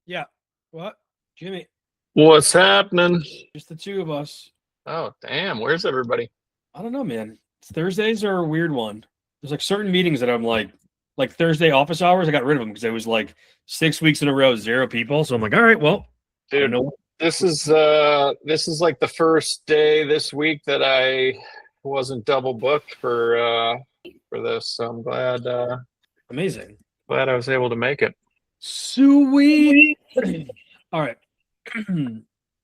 Yeah. What? Jimmy, What's happening? just the two of us. Oh, damn. Where's everybody? I don't know, man. Thursdays are a weird one. There's like certain meetings that I'm like Thursday office hours, I got rid of them because it was like 6 weeks in a row, 0 people. So I'm like, all right, well, I don't Dude, know. this is like the first day this week that I wasn't double booked for this. So I'm Amazing. glad I was able to make it. Sweet. All right.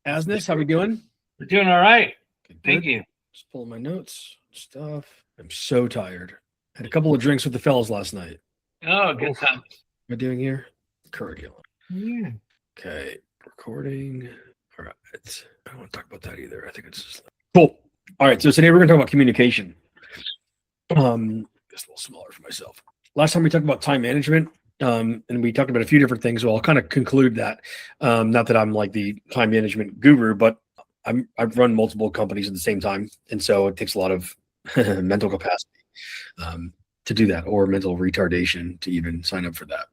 Asness, how we doing? We're doing all right. Good, Thank good. you. Just pulling my notes, stuff. I'm so tired. Had a couple of drinks with the fellas last night. Oh, good time. What am I doing here? Curriculum. Yeah. Okay, recording. All right. I don't want to talk about that either. I think it's just cool. All right. So today we're going to talk about communication. Just a little smaller for myself. Last time we talked about time management, and we talked about a few different things. So I'll kind of conclude that. Not that I'm like the time management guru, but I've run multiple companies at the same time, and so it takes a lot of mental capacity to do that, or mental retardation to even sign up for that.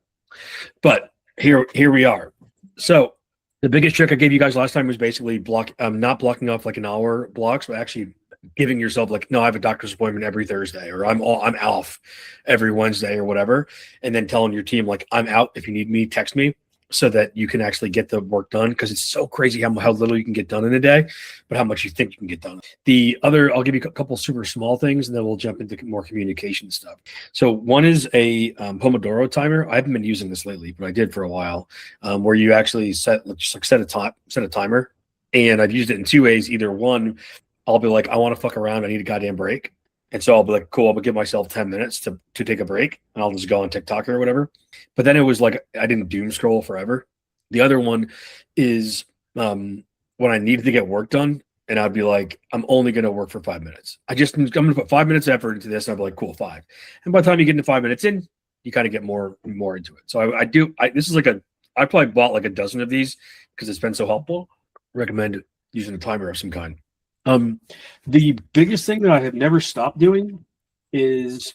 But here we are. So the biggest trick I gave you guys last time was basically not blocking off like an hour blocks, but actually giving yourself like, no, I have a doctor's appointment every Thursday, or I'm off every Wednesday or whatever. And then telling your team like, I'm out. If you need me, text me, so that you can actually get the work done. Cause it's so crazy how little you can get done in a day, but how much you think you can get done. I'll give you a couple super small things, and then we'll jump into more communication stuff. So one is a Pomodoro timer. I haven't been using this lately, but I did for a while, where you actually set a timer. And I've used it in 2 ways. Either one, I'll be like, I want to fuck around. I need a goddamn break. And so I'll be like, cool, I'm gonna give myself 10 minutes to take a break, and I'll just go on TikTok or whatever. But then it was like, I didn't doom scroll forever. The other one is when I needed to get work done, and I'd be like, I'm only going to work for 5 minutes. I'm going to put 5 minutes effort into this. And I'd be like, cool, 5. And by the time you get into 5 minutes in, you kind of get more into it. So this is like I probably bought like a dozen of these because it's been so helpful. Recommend using a timer of some kind. The biggest thing that I have never stopped doing is,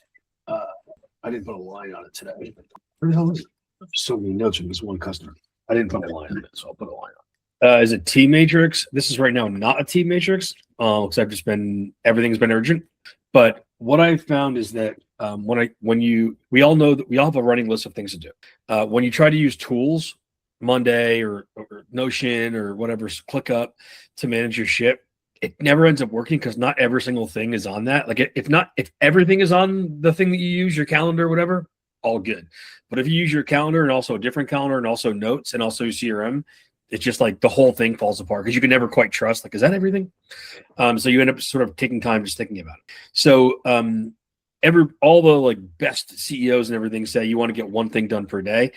I didn't put a line on it today. Where the hell is it? So many notes from this one customer. I didn't put a line on it, so I'll put a line on it. Is it Team Matrix? This is right now not a Team Matrix, because everything's been urgent. But what I found is that we all know that we all have a running list of things to do. When you try to use tools, Monday or Notion or whatever, ClickUp to manage your shit, it never ends up working because not every single thing is on that. Like if everything is on the thing that you use, your calendar or whatever, all good. But if you use your calendar and also a different calendar and also notes and also CRM, it's just like the whole thing falls apart because you can never quite trust, like, is that everything? So you end up sort of taking time just thinking about it. So all the like best CEOs and everything say you want to get one thing done per day.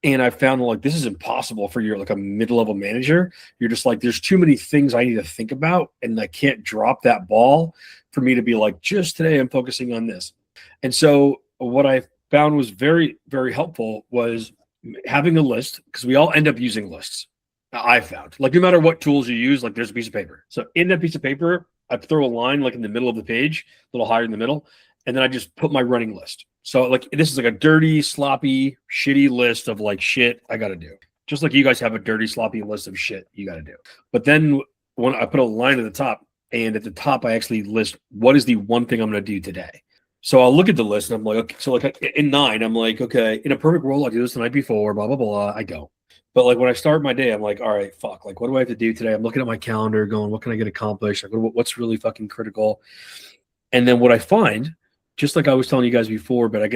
And I found like this is impossible for your like a mid-level manager. You're just like, there's too many things I need to think about, and I can't drop that ball for me to be like, just today I'm focusing on this. And so what I found was very, very helpful was having a list, because we all end up using lists. I found like no matter what tools you use, like there's a piece of paper. So in that piece of paper, I throw a line like in the middle of the page, a little higher in the middle, and then I just put my running list. So like this is like a dirty, sloppy, shitty list of like shit I got to do. Just like you guys have a dirty, sloppy list of shit you got to do. But then when I put a line at the top, and at the top I actually list what is the one thing I'm going to do today. So I'll look at the list and I'm like, okay, so like in 9, I'm like, okay, in a perfect world, I'll do this the night before, blah, blah, blah. I don't. But like when I start my day, I'm like, all right, fuck, like what do I have to do today? I'm looking at my calendar going, what can I get accomplished? Like what's really fucking critical? And then what I find, just like I was telling you guys before, but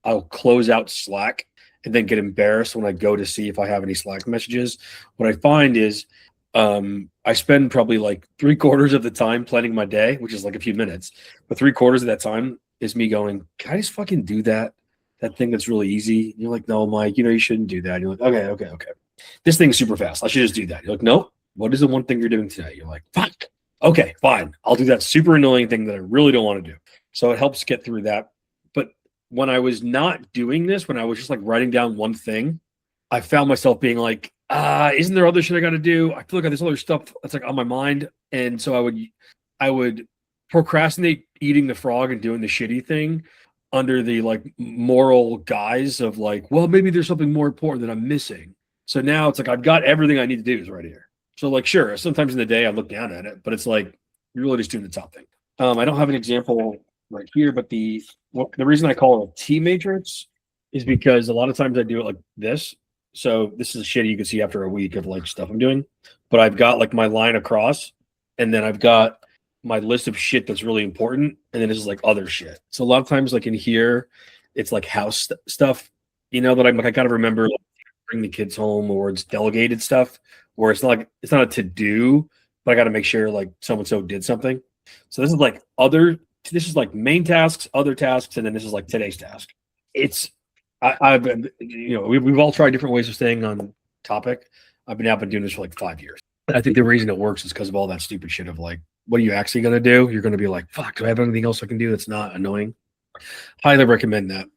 I'll close out Slack and then get embarrassed when I go to see if I have any Slack messages. What I find is I spend probably like 3/4 of the time planning my day, which is like a few minutes, but 3/4 of that time is me going, can I just fucking do that thing that's really easy? And you're like, no, Mike, you shouldn't do that. And you're like, okay. This thing's super fast. I should just do that. You're like, no, what is the one thing you're doing today? You're like, fuck. Okay, fine. I'll do that super annoying thing that I really don't want to do. So it helps get through that. But when I was not doing this, when I was just like writing down one thing, I found myself being like, isn't there other shit I got to do? I feel like I got this other stuff that's like on my mind. And so I would procrastinate eating the frog and doing the shitty thing under the like moral guise of like, well, maybe there's something more important that I'm missing. So now it's like I've got everything I need to do is right here. So like, sure, sometimes in the day I look down at it, but it's like you're really just doing the top thing. I don't have an example right here, but the reason I call it a T matrix is because a lot of times I do it like this. So this is shit you can see after a week of like stuff I'm doing, but I've got like my line across, and then I've got my list of shit that's really important, and then this is like other shit. So a lot of times, like in here, it's like house stuff, that I'm like I gotta remember like, bring the kids home, or it's delegated stuff, where it's not a to do, but I got to make sure like so and so did something. So this is like this is like main tasks, other tasks, and then this is like today's task. I've been, we've all tried different ways of staying on topic. I've been doing this for like 5 years. I think the reason it works is because of all that stupid shit of like, what are you actually going to do? You're going to be like, fuck, do I have anything else I can do that's not annoying? Highly recommend that.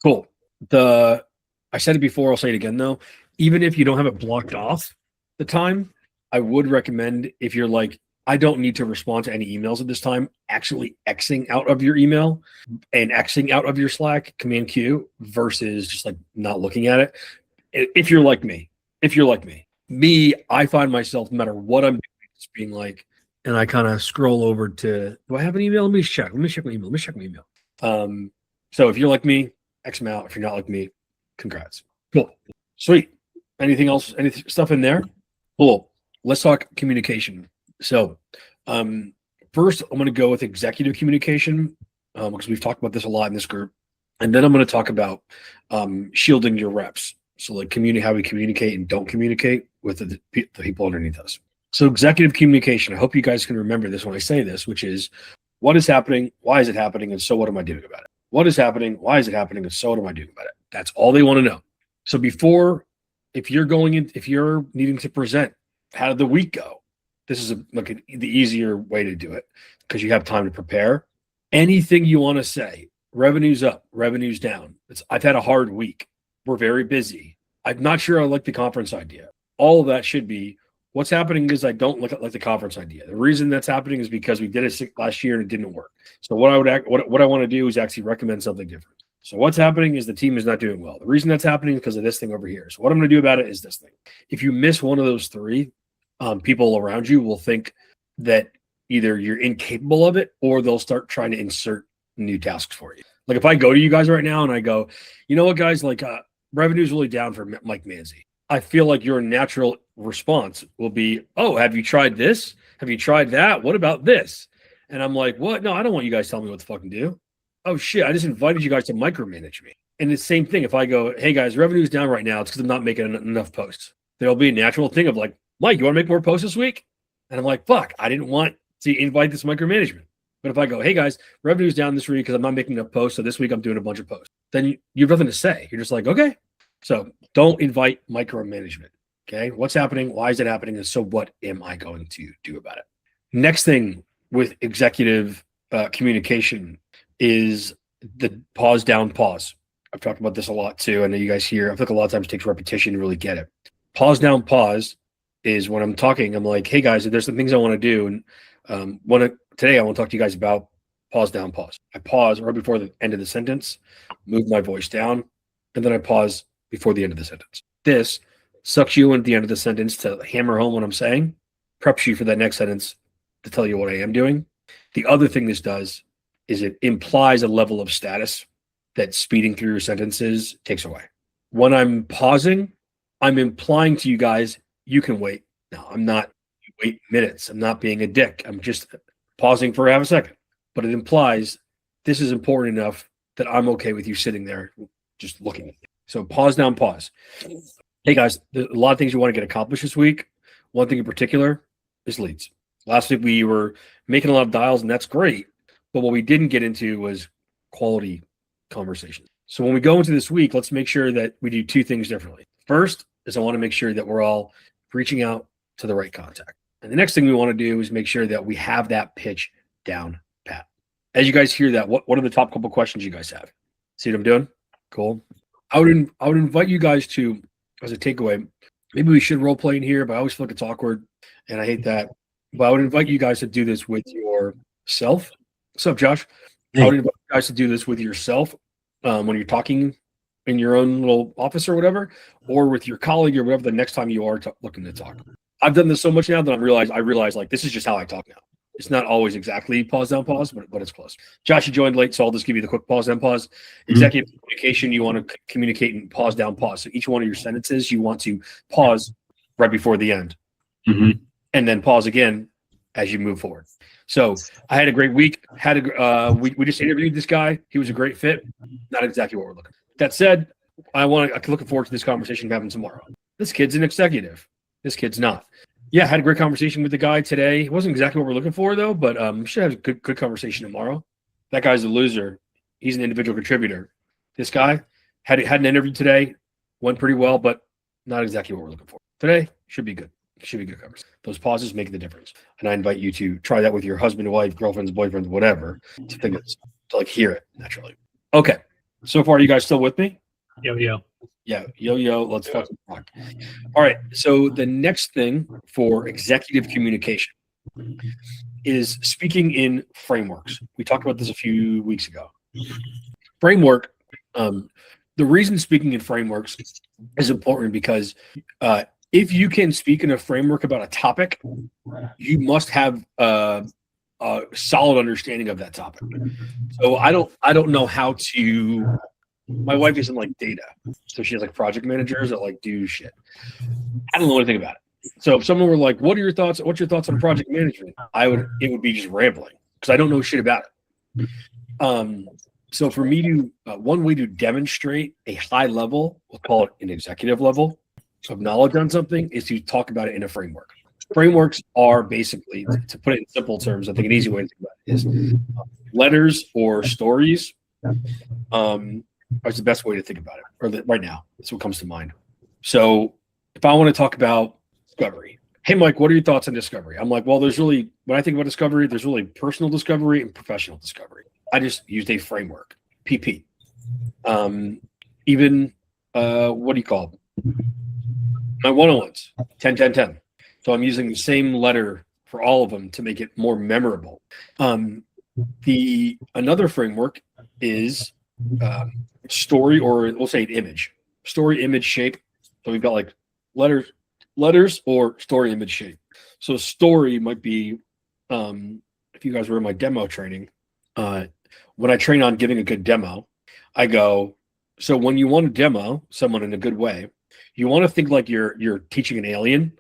Cool. I said it before, I'll say it again though. Even if you don't have it blocked off the time, I would recommend, if you're like, I don't need to respond to any emails at this time, actually Xing out of your email and Xing out of your Slack, Command Q, versus just like not looking at it. If you're like me, I find myself, no matter what I'm doing, just being like, and I kind of scroll over to, do I have an email? Let me check my email. So if you're like me, X them out. If you're not like me, congrats. Cool. Sweet. Anything else? Any stuff in there? Cool. Let's talk communication. So first, I'm going to go with executive communication because we've talked about this a lot in this group. And then I'm going to talk about shielding your reps. So like how we communicate and don't communicate with the people underneath us. So executive communication, I hope you guys can remember this when I say this, which is what is happening, why is it happening, and so what am I doing about it? What is happening, why is it happening, and so what am I doing about it? That's all they want to know. So if you're needing to present, how did the week go? This is the easier way to do it because you have time to prepare. Anything you want to say, revenue's up, revenue's down. I've had a hard week. We're very busy. I'm not sure I like the conference idea. All of that should be, what's happening is I don't like the conference idea. The reason that's happening is because we did it last year and it didn't work. So what I want to do is actually recommend something different. So what's happening is the team is not doing well. The reason that's happening is because of this thing over here. So what I'm going to do about it is this thing. If you miss one of those three, people around you will think that either you're incapable of it or they'll start trying to insert new tasks for you. Like if I go to you guys right now and I go, you know what, guys, like revenue's really down for Mike Manzi. I feel like your natural response will be, oh, have you tried this? Have you tried that? What about this? And I'm like, what? No, I don't want you guys telling me what to fucking do. Oh shit, I just invited you guys to micromanage me. And the same thing, if I go, hey guys, revenue's down right now, it's because I'm not making enough posts. There'll be a natural thing of like, Mike, you want to make more posts this week? And I'm like, fuck, I didn't want to invite this micromanagement. But if I go, hey guys, revenue's down this week because I'm not making enough posts, so this week I'm doing a bunch of posts, then you have nothing to say. You're just like, okay. So don't invite micromanagement. Okay. What's happening? Why is it happening? And so what am I going to do about it? Next thing with executive communication is the pause down pause. I've talked about this a lot too. I know you guys hear, I think a lot of times it takes repetition to really get it. Pause down pause is when I'm talking, I'm like, hey guys, there's some things I want to do. And today I want to talk to you guys about pause down pause. I pause right before the end of the sentence, move my voice down, and then I pause before the end of the sentence. This sucks you in at the end of the sentence to hammer home what I'm saying, preps you for that next sentence to tell you what I am doing. The other thing this does is it implies a level of status that speeding through your sentences takes away. When I'm pausing, I'm implying to you guys, you can wait. No, I'm not wait minutes. I'm not being a dick. I'm just pausing for half a second. But it implies this is important enough that I'm okay with you sitting there just looking at me. So pause down, pause. Hey guys, there's a lot of things you want to get accomplished this week. One thing in particular is leads. Last week we were making a lot of dials, and that's great. But what we didn't get into was quality conversations. So when we go into this week, let's make sure that we do two things differently. First is I want to make sure that we're all reaching out to the right contact. And the next thing we want to do is make sure that we have that pitch down pat. As you guys hear that, what are the top couple questions you guys have? See what I'm doing? Cool. I would invite you guys to, as a takeaway, maybe we should role play in here, but I always feel like it's awkward and I hate that. But I would invite you guys to do this with yourself. What's up, Josh? Hey. I would invite you guys to do this with yourself when you're talking in your own little office or whatever, or with your colleague or whatever the next time you are looking to talk. I've done this so much now that I realize like this is just how I talk now. It's not always exactly pause down pause, but it's close. Josh, you joined late, so I'll just give you the quick pause down pause. Executive communication, you want to communicate and pause down pause. So each one of your sentences, you want to pause right before the end, and then pause again as you move forward. So I had a great week. We just interviewed this guy. He was a great fit. Not exactly what we're looking for. That said, I'm looking forward to this conversation having tomorrow. This kid's an executive. This kid's not. Yeah, had a great conversation with the guy today. It wasn't exactly what we're looking for though, but should have a good conversation tomorrow. That guy's a loser. He's an individual contributor. This guy had an interview today, went pretty well, but not exactly what we're looking for. Today should be good. Should be good conversation. Those pauses make the difference, and I invite you to try that with your husband, wife, girlfriends, boyfriends, whatever, to like hear it naturally. Okay, so far you guys still with me? Yo. Yeah, yo, let's fucking rock. All right, so the next thing for executive communication is speaking in frameworks. We talked about this a few weeks ago. Framework, the reason speaking in frameworks is important because if you can speak in a framework about a topic, you must have a solid understanding of that topic. So I don't know how to. My wife isn't like data, so she has like project managers that like do shit. I don't know anything about it. So if someone were like, "What are your thoughts? What's your thoughts on project management?" It would be just rambling because I don't know shit about it. So for me to one way to demonstrate a high level, we'll call it an executive level of knowledge on something, is to talk about it in a framework. Frameworks are basically, to put it in simple terms, I think an easy way to think about it is letters or stories. Is the best way to think about it, or right now, that's what comes to mind. So if I want to talk about discovery, hey, Mike, what are your thoughts on discovery? I'm like, well, when I think about discovery, there's really personal discovery and professional discovery. I just used a framework, PP. Even, what do you call it? My one-on-ones, 10, 10, 10. So I'm using the same letter for all of them to make it more memorable. Another framework is story, or we'll say an image, story, image, shape. So we've got like letters or story, image, shape. So story might be, if you guys were in my demo training, when I train on giving a good demo, I go, so when you want to demo someone in a good way, you want to think like you're teaching an alien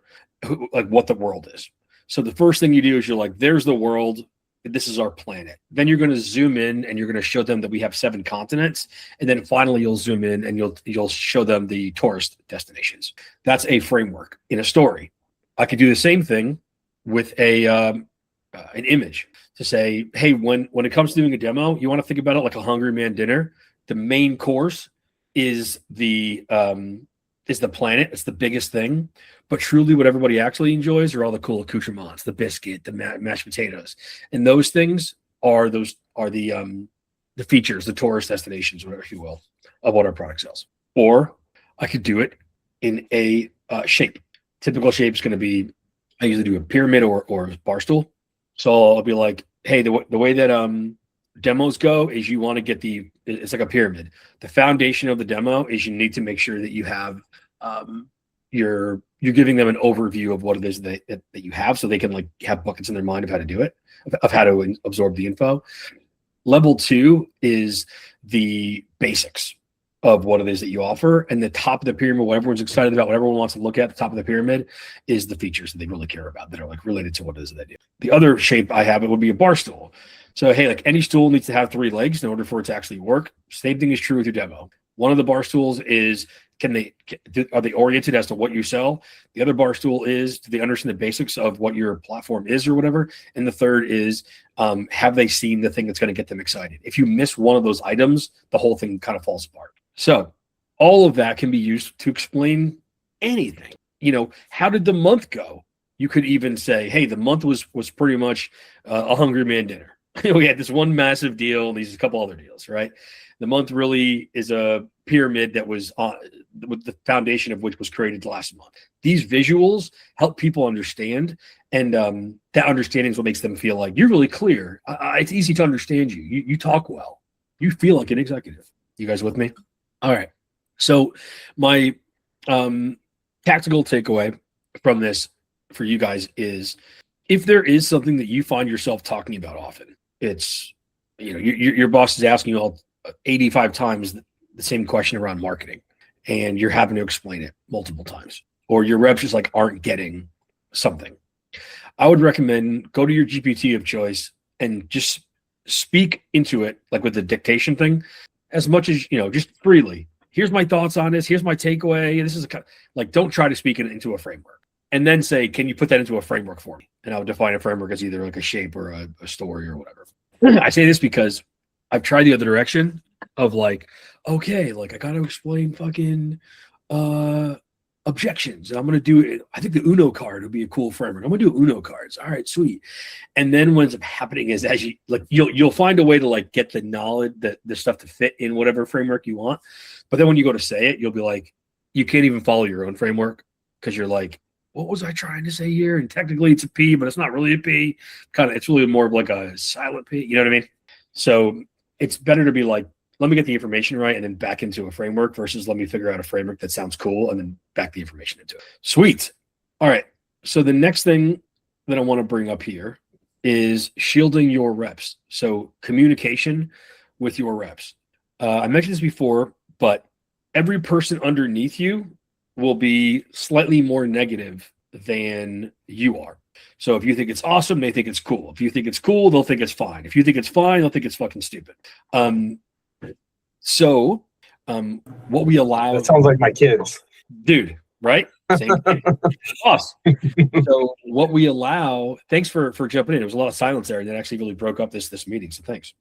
like what the world is. So the first thing you do is you're like, there's the world. This is our planet. Then you're going to zoom in and you're going to show them that we have 7 continents. And then finally you'll zoom in and you'll show them the tourist destinations. That's a framework in a story. I could do the same thing with an image to say, hey, when it comes to doing a demo, you want to think about it like a Hungry Man dinner. The main course is the planet. It's the biggest thing. But truly what everybody actually enjoys are all the cool accoutrements, the biscuit, the mashed potatoes. And those things are the features, the tourist destinations, whatever you will, of what our product sells. Or I could do it in a shape. Typical shape is going to be, I usually do a pyramid or a bar stool. So I'll be like, hey, the way that demos go is you want to get it's like a pyramid. The foundation of the demo is you need to make sure that you have you're giving them an overview of what it is that you have, so they can like have buckets in their mind of how to do it, of how to absorb the info. Level 2 is the basics of what it is that you offer, and the top of the pyramid, what everyone's excited about, what everyone wants to look at, the top of the pyramid is the features that they really care about that are like related to what it is that they do. The other shape I have, it would be a bar stool. So hey, like any stool needs to have 3 legs in order for it to actually work. Same thing is true with your demo. One of the bar stools is, are they oriented as to what you sell? The other bar stool is, do they understand the basics of what your platform is or whatever? And the third is, have they seen the thing that's going to get them excited? If you miss one of those items, the whole thing kind of falls apart. So all of that can be used to explain anything. How did the month go? You could even say, hey, the month was pretty much a Hungry Man dinner. We had this one massive deal and these a couple other deals, right? The month really is a pyramid that was with the foundation of which was created last month. These visuals help people understand, and that understanding is what makes them feel like you're really clear. It's easy to understand you. You talk well. You feel like an executive. You guys with me? All right. So my tactical takeaway from this for you guys is, if there is something that you find yourself talking about often, it's, your boss is asking you all 85 times the same question around marketing, and you're having to explain it multiple times, or your reps just like aren't getting something. I would recommend go to your GPT of choice and just speak into it, like with the dictation thing, as much as, just freely. Here's my thoughts on this. Here's my takeaway. This is don't try to speak it into a framework, and then say, can you put that into a framework for me? And I would define a framework as either like a shape or a story or whatever. I say this because I've tried the other direction of okay, I got to explain fucking objections, and I'm going to do it. I think the Uno card would be a cool framework. I'm going to do Uno cards. All right, sweet. And then what ends up happening is, as you'll find a way to get the knowledge, the stuff to fit in whatever framework you want. But then when you go to say it, you'll be like, you can't even follow your own framework, because you're like, what was I trying to say here? And technically it's a P, but it's not really a P. It's really more of like a silent P. You know what I mean? So it's better to be like, let me get the information right and then back into a framework, versus let me figure out a framework that sounds cool and then back the information into it. Sweet. All right. So the next thing that I want to bring up here is shielding your reps. So communication with your reps. I mentioned this before, but every person underneath you will be slightly more negative than you are. So if you think it's awesome, they think it's cool. If you think it's cool, they'll think it's fine. If you think it's fine, they'll think it's fucking stupid. So what we allow... That sounds like my kids. Dude, right? Same thing. Us. So what we allow... Thanks for jumping in. There was a lot of silence there, and that actually really broke up this meeting, so thanks.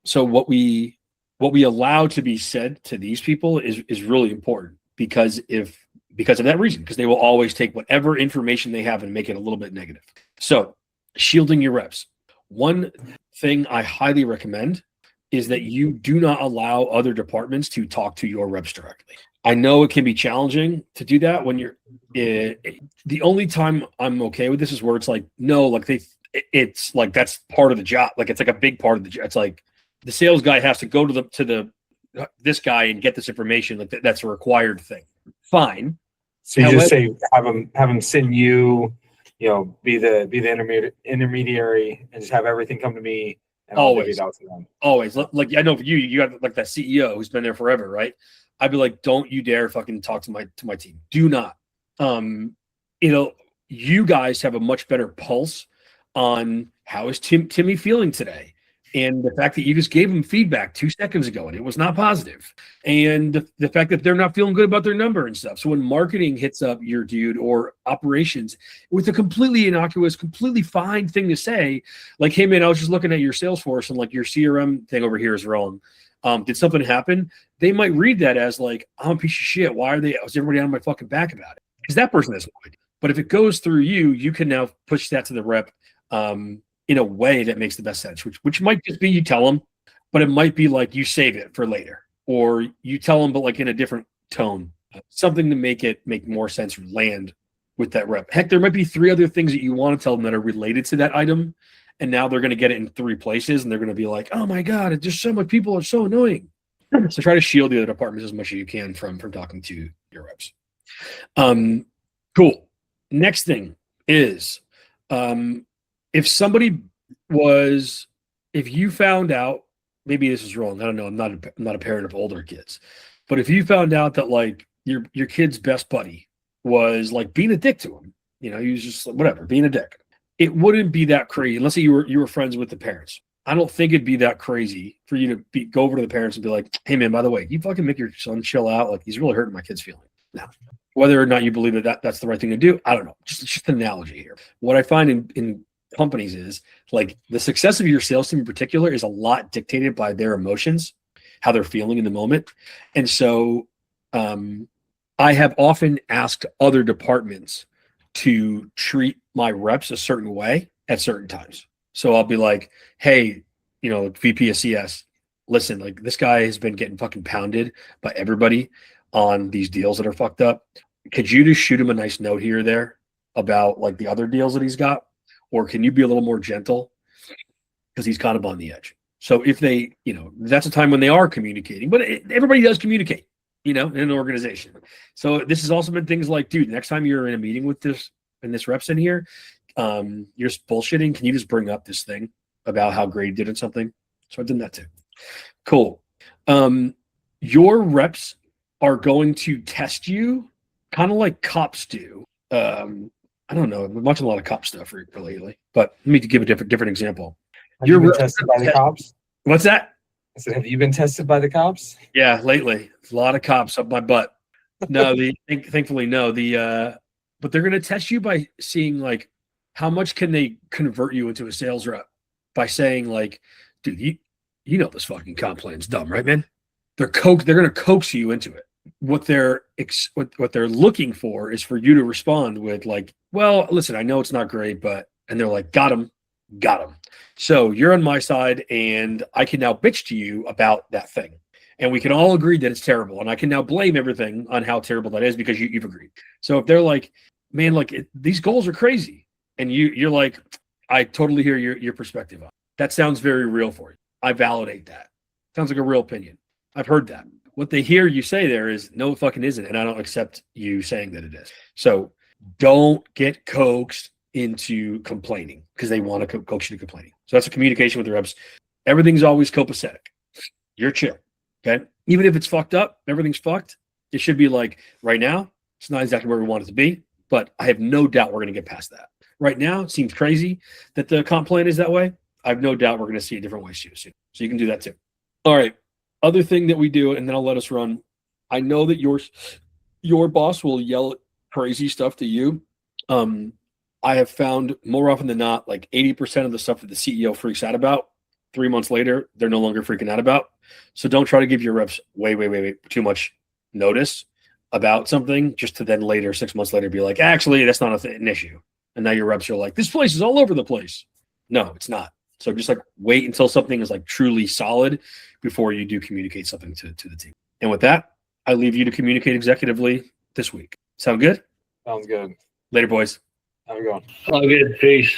So what we allow to be said to these people is really important, because of that reason, because they will always take whatever information they have and make it a little bit negative. So shielding your reps. One thing I highly recommend is that you do not allow other departments to talk to your reps directly. I know it can be challenging to do that when you're the only time I'm okay with this is where it's like, no, it's like, that's part of the job. It's like a big part of the job. It's like the sales guy has to go to this guy and get this information. That's a required thing. Fine. So you just say, have them send you, be the intermediary, and just have everything come to me. And always, I'll it out to them. Always. I know you have that CEO who's been there forever, right? I'd be like, don't you dare fucking talk to my team. Do not. You guys have a much better pulse on how is Timmy feeling today. And the fact that you just gave him feedback 2 seconds ago and it was not positive. And the fact that they're not feeling good about their number and stuff. So when marketing hits up your dude, or operations with a completely innocuous, completely fine thing to say, like, hey man, I was just looking at your Salesforce and your CRM thing over here is wrong. Did something happen? They might read that as I'm a piece of shit. Why was everybody on my fucking back about it? Because that person has no idea. But if it goes through you, you can now push that to the rep in a way that makes the best sense, which might just be you tell them, but it might be you save it for later, or you tell them, but in a different tone, something to make more sense or land with that rep. Heck, there might be 3 other things that you want to tell them that are related to that item, and now they're going to get it in 3 places, and they're going to be like, oh my God, it just so much people are so annoying. So try to shield the other departments as much as you can from talking to your reps. Cool. Next thing is, if you found out, maybe this is wrong, I don't know, I'm not a parent of older kids, but if you found out that your kid's best buddy was like being a dick to him. You know, he was just whatever, being a dick. It wouldn't be that crazy unless you were friends with the parents. I don't think it'd be that crazy for you to go over to the parents and be like, "Hey man, by the way, you fucking make your son chill out. Like he's really hurting my kid's feeling." Now, whether or not you believe that's the right thing to do, I don't know. Just an analogy here. What I find in companies is like the success of your sales team in particular is a lot dictated by their emotions, how they're feeling in the moment. And so I have often asked other departments to treat my reps a certain way at certain times. So I'll be like, hey, VP of CS, listen, like this guy has been getting fucking pounded by everybody on these deals that are fucked up. Could you just shoot him a nice note here or there about like the other deals that he's got? Or can you be a little more gentle? Because he's kind of on the edge. So if they, that's a time when they are communicating, but everybody does communicate, in an organization. So this has also been things like, dude, next time you're in a meeting with this rep's in here, you're bullshitting. Can you just bring up this thing about how great you did at something? So I've done that too. Cool. Your reps are going to test you kind of like cops do. I don't know. I've been watching a lot of cop stuff lately, but let me give a different example. Have you been tested by the cops? What's that? I said, have you been tested by the cops? Yeah, lately. A lot of cops up my butt. No, thankfully, no. But they're going to test you by seeing like how much can they convert you into a sales rep by saying like, dude, you know this fucking comp plan's dumb, right, man? They're going to coax you into it. What they're looking for is for you to respond with like, well, listen, I know it's not great, and they're like, got him. So you're on my side, and I can now bitch to you about that thing, and we can all agree that it's terrible, and I can now blame everything on how terrible that is because you've agreed. So if they're like, man, these goals are crazy, and you're like, I totally hear your perspective on it. That sounds very real for you. I validate that. Sounds like a real opinion. I've heard that. What they hear you say there is, no, it fucking isn't, and I don't accept you saying that it is. So don't get coaxed into complaining because they want to coax you to complaining. So that's a communication with the reps. Everything's always copacetic. You're chill. Okay. Even if it's fucked up, everything's fucked. It should be like right now, it's not exactly where we want it to be, but I have no doubt we're going to get past that. Right now, it seems crazy that the comp plan is that way. I have no doubt we're going to see a different way soon. So you can do that too. All right. Other thing that we do, and then I'll let us run. I know that your boss will yell crazy stuff to you. I have found more often than not, like 80% of the stuff that the CEO freaks out about, 3 months later, they're no longer freaking out about. So don't try to give your reps way too much notice about something just to then later, 6 months later, be like, actually, that's not an issue. And now your reps are like, this place is all over the place. No, it's not. So just like wait until something is like truly solid before you do communicate something to the team. And with that, I leave you to communicate executively this week. Sound good? Sounds good. Later, boys. Have a good one. All good. Peace.